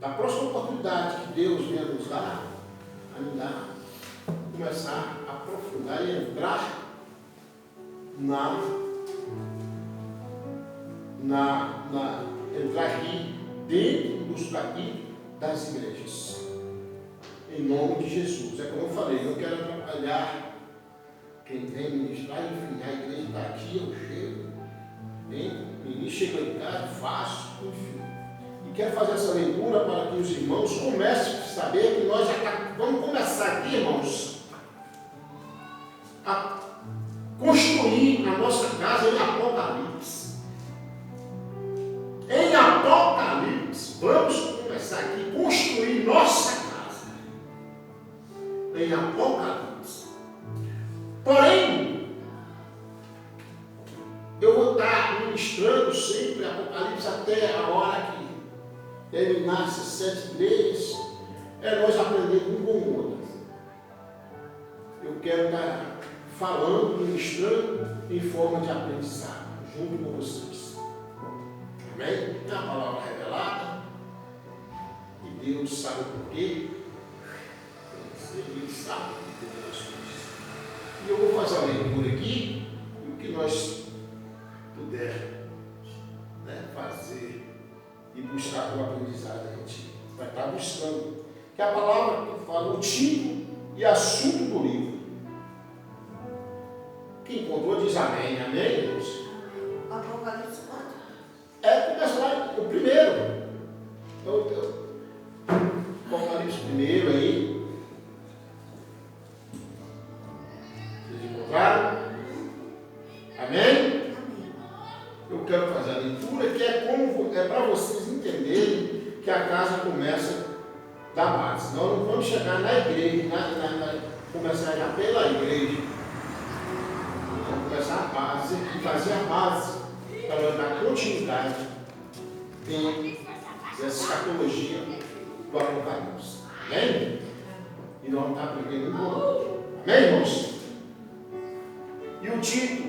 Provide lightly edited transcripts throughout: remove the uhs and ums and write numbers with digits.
da próxima oportunidade que Deus venha nos dar, começar a aprofundar e entrar entrar aqui dentro dos capítulos das igrejas. Em nome de Jesus. É como eu falei, não quero atrapalhar quem vem ministrar, enfim, a igreja está aqui, eu chego, o ministro chega em casa, faço, enfim. E quero fazer essa leitura para que os irmãos comecem a saber que nós já vamos começar aqui, irmãos, a construir a nossa casa em Apocalipse. Em Apocalipse, vamos começar aqui a construir nossa casa. Em Apocalipse. Porém, eu vou estar ministrando sempre Apocalipse até a hora que terminar essas 7 igrejas, nós aprendemos um com o outro. Eu quero estar falando, ministrando em forma de aprendizado, junto com vocês. Amém? É uma palavra revelada, e Deus sabe o porquê, Ele sabe o porquê das coisas. E eu vou fazer a leitura aqui, e o que nós puder fazer e buscar com o aprendizado, a gente vai estar buscando. Que a palavra que fala o título e assunto do livro. Quem encontrou diz amém. Amém, irmãos? Apocalipse 4. Começa lá o primeiro. Apocalipse primeiro aí. Vocês encontraram? Amém? Eu quero fazer a leitura que é para vocês entenderem que a casa começa da base. Nós não vamos chegar na igreja, começar já pela igreja. Vamos começar a base e fazer a base para nós dar continuidade dentro dessa escatologia do Apocalipse. Amém? E nós vamos estar aprendendo um pouco. Amém, irmãos? E o título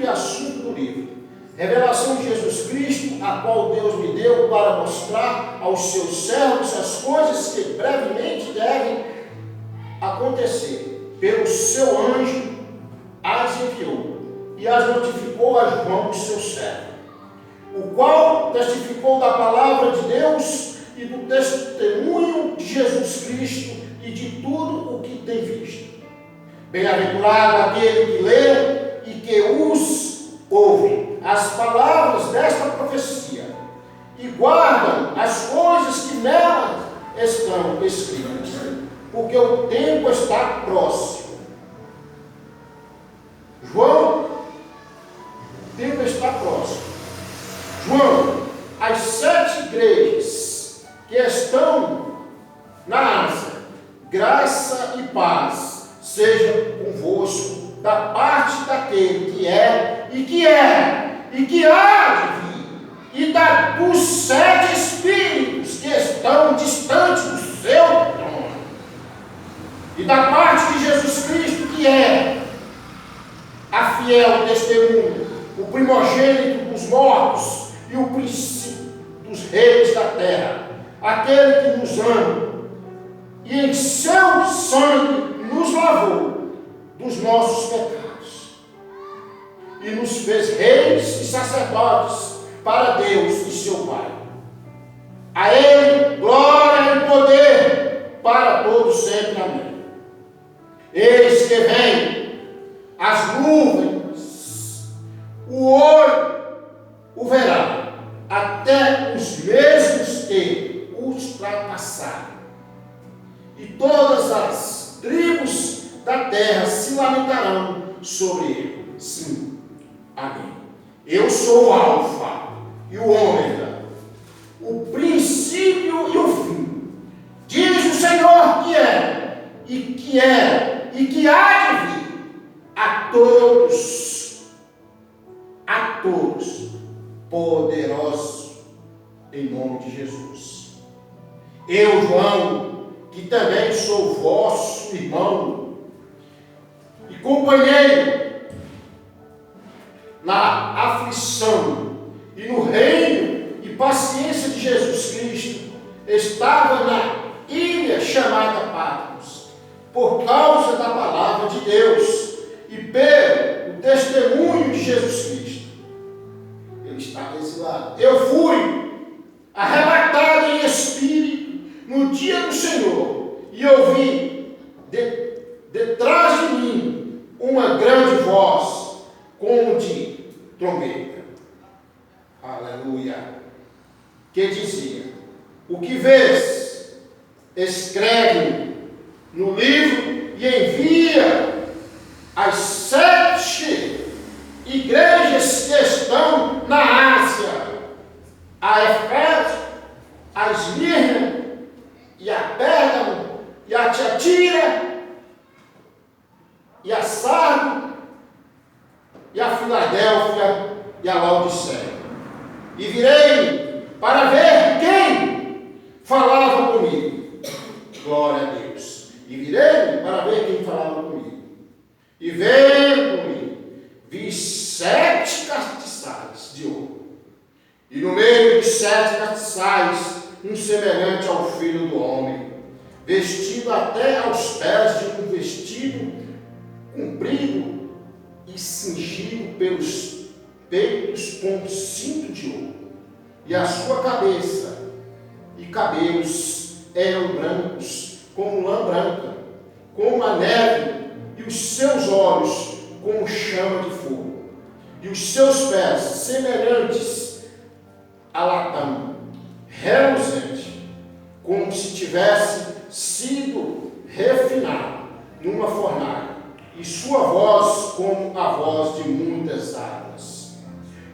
e assunto do livro. Revelação de Jesus Cristo, a qual Deus me deu para mostrar aos seus servos as coisas que brevemente devem acontecer. Pelo seu anjo as enviou e as notificou a João, seu servo, o qual testificou da palavra de Deus e do testemunho de Jesus Cristo e de tudo o que tem visto. Bem-aventurado aquele que lê e que os ouve as palavras desta profecia e guardam as coisas que nela estão escritas, porque o tempo está próximo. João, o tempo está próximo. João, as 7 igrejas que estão na Ásia, graça e paz seja convosco da parte daquele que é e que há de vir, e dos 7 espíritos que estão distantes do seu trono, e da parte de Jesus Cristo, que é a fiel testemunha, o primogênito dos mortos e o príncipe dos reis da terra, aquele que nos ama e em seu sangue nos lavou dos nossos pecados e nos fez reis e sacerdotes para Deus e seu Pai. A Ele glória e poder para todos sempre. Amém. Eis que vem as nuvens, o olho o verá, até os mesmos que ultrapassaram, e todas as tribos da terra se lamentarão sobre ele. Sim, amém. Eu sou o Alfa e o Ômega, o princípio e o fim, diz o Senhor que é, e que há de vir, a todos, poderoso, em nome de Jesus. Eu, João, que também sou vosso irmão e companheiro na aflição e no reino e paciência de Jesus Cristo, estava na ilha chamada Patmos, por causa da palavra de Deus e pelo testemunho de Jesus Cristo. Ele estava exilado. Eu fui arrebatado em espírito no dia do Senhor, e ouvi detrás de mim uma grande voz, como de trombeta. Aleluia. Que dizia: o que vês, escreve no livro e envia às 7 igrejas que estão na Ásia, a Éfeso, a Esmirna, e a Pérgamo, e a Tiatira, e a Sardo, e a Filadélfia, e a Laodiceia. E virei para ver quem falava comigo. Glória a Deus. E virei para ver quem falava comigo. E vendo-me, vi 7 castiçais de ouro. E no meio de 7 castiçais, um semelhante ao Filho do Homem, vestido até aos pés de um vestido comprido e cingido pelos peitos com um cinto de ouro. E a sua cabeça e cabelos eram brancos, como lã branca, como a neve, e os seus olhos como chama de fogo, e os seus pés semelhantes a latão, reluzente, como se tivesse sido refinado numa fornalha, e sua voz como a voz de muitas águas.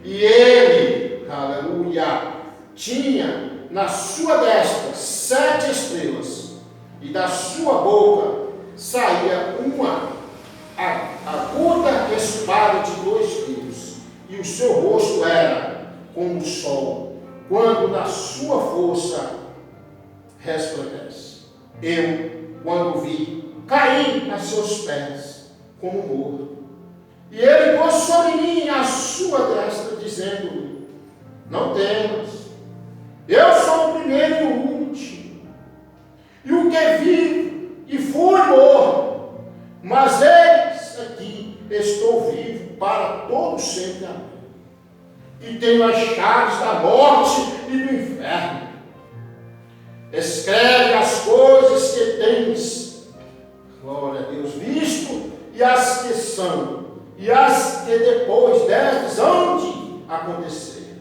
E ele, aleluia, tinha na sua destra 7 estrelas, e da sua boca saía uma aguda espada de 2 fios, e o seu rosto era como o sol, quando na sua força resplandece. Eu, quando vi, caí a seus pés, como morto. E ele pôs sobre mim a sua destra, dizendo: não temas, eu sou o primeiro e o último, e o que vivo e fui morto, mas eis aqui estou vivo para todo sempre. Amém. E tenho as chaves da morte e do inferno. Escreve as coisas que tens, glória a Deus, visto, e as que são, e as que depois destas hão de acontecer.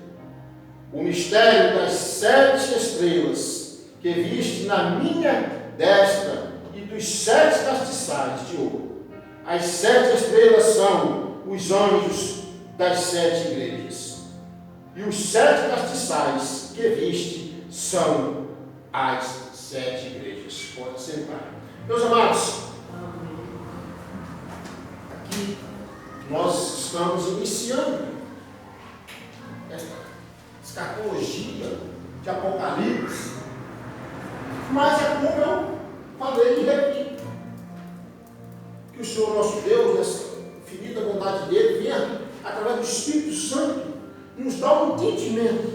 O mistério das 7 estrelas que viste na minha destra, e dos 7 castiçais de ouro. As 7 estrelas são os anjos das 7 igrejas, e os 7 castiçais que viste são as 7 igrejas. Pode sentar. Meus amados, aqui nós estamos iniciando esta escatologia de Apocalipse, mas é como eu falei e repito, que o Senhor nosso Deus, nessa infinita vontade dele, venha através do Espírito Santo nos dá um entendimento,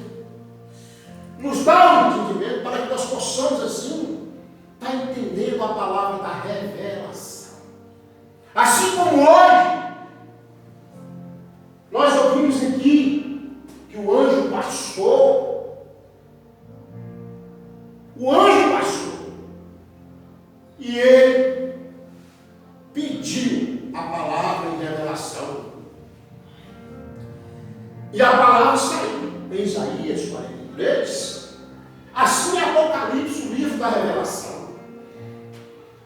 para que nós possamos assim estar entendendo a palavra da revelação. Assim como hoje nós ouvimos aqui que o anjo passou, e ele pediu a palavra em revelação, e a palavra saiu em Isaías 43. Assim é Apocalipse, o livro da revelação.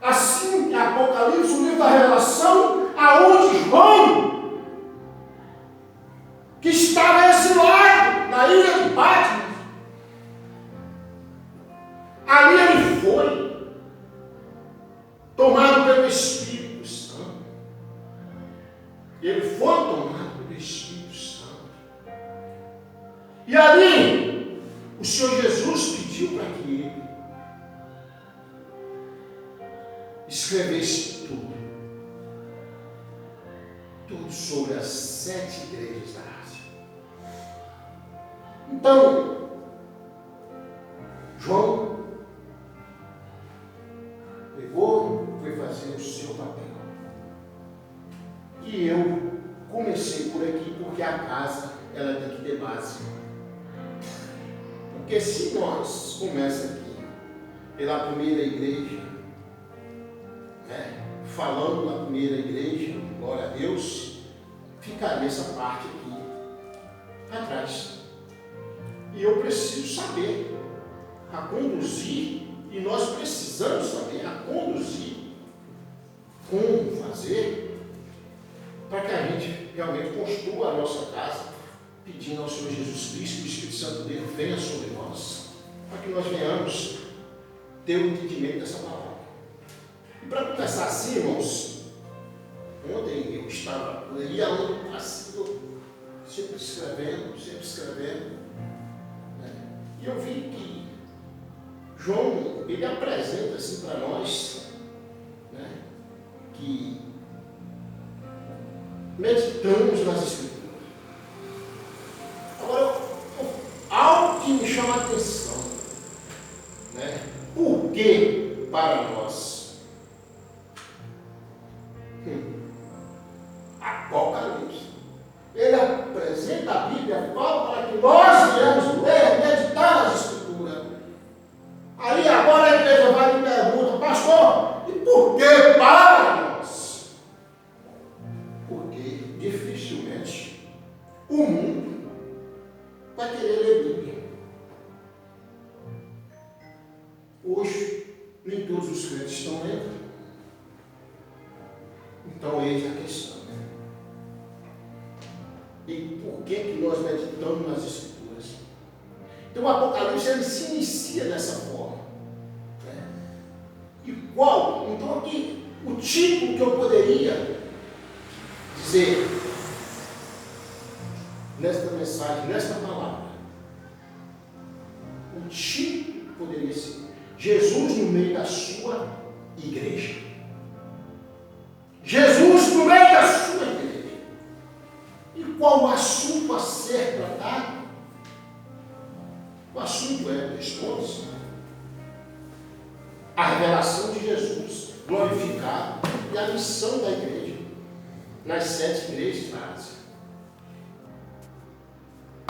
Assim é Apocalipse, o livro da revelação, aonde João, que estava exilado na ilha de Patmos, ali ele foi tomado pelo Espírito Santo. Ele foi tomado pelo Espírito Santo. E ali o Senhor Jesus pediu para que ele escrevesse tudo sobre as 7 igrejas da Ásia. Então, João Porque se nós começamos aqui pela primeira igreja, né, falando na primeira igreja, glória a Deus, ficaria essa parte aqui atrás. E eu preciso saber a conduzir, e nós precisamos saber a conduzir, como fazer, para que a gente realmente construa a nossa casa, pedindo ao Senhor Jesus Cristo que o Espírito Santo dele venha sobre nós, para que nós venhamos ter o entendimento dessa palavra. E para começar assim, irmãos, ontem eu estava por aí, assim, sempre escrevendo, né? E eu vi que João, ele apresenta assim para nós, né, que meditamos nas Escrituras. Agora, algo que me chama a atenção, né? Por que para nós? Apocalipse. Ele apresenta a Bíblia, fala para que nós viemos ler, meditar nas Escrituras. Aí agora a igreja vai me pergunta, pastor, e por que para nós? Porque dificilmente o mundo vai querer ler Bíblia. Hoje, nem todos os crentes estão lendo. Então, eis a questão. E por que nós meditamos nas Escrituras? Então, o Apocalipse ele se inicia dessa forma. Né? E qual? Então, aqui, o título que eu poderia dizer nesta mensagem, nesta palavra, o título poderia ser Jesus no meio da sua igreja. Jesus no meio da sua igreja. E qual o assunto a ser tratado? O assunto é, responde-se, a revelação de Jesus glorificado e a missão da igreja nas 7 igrejas da Ásia.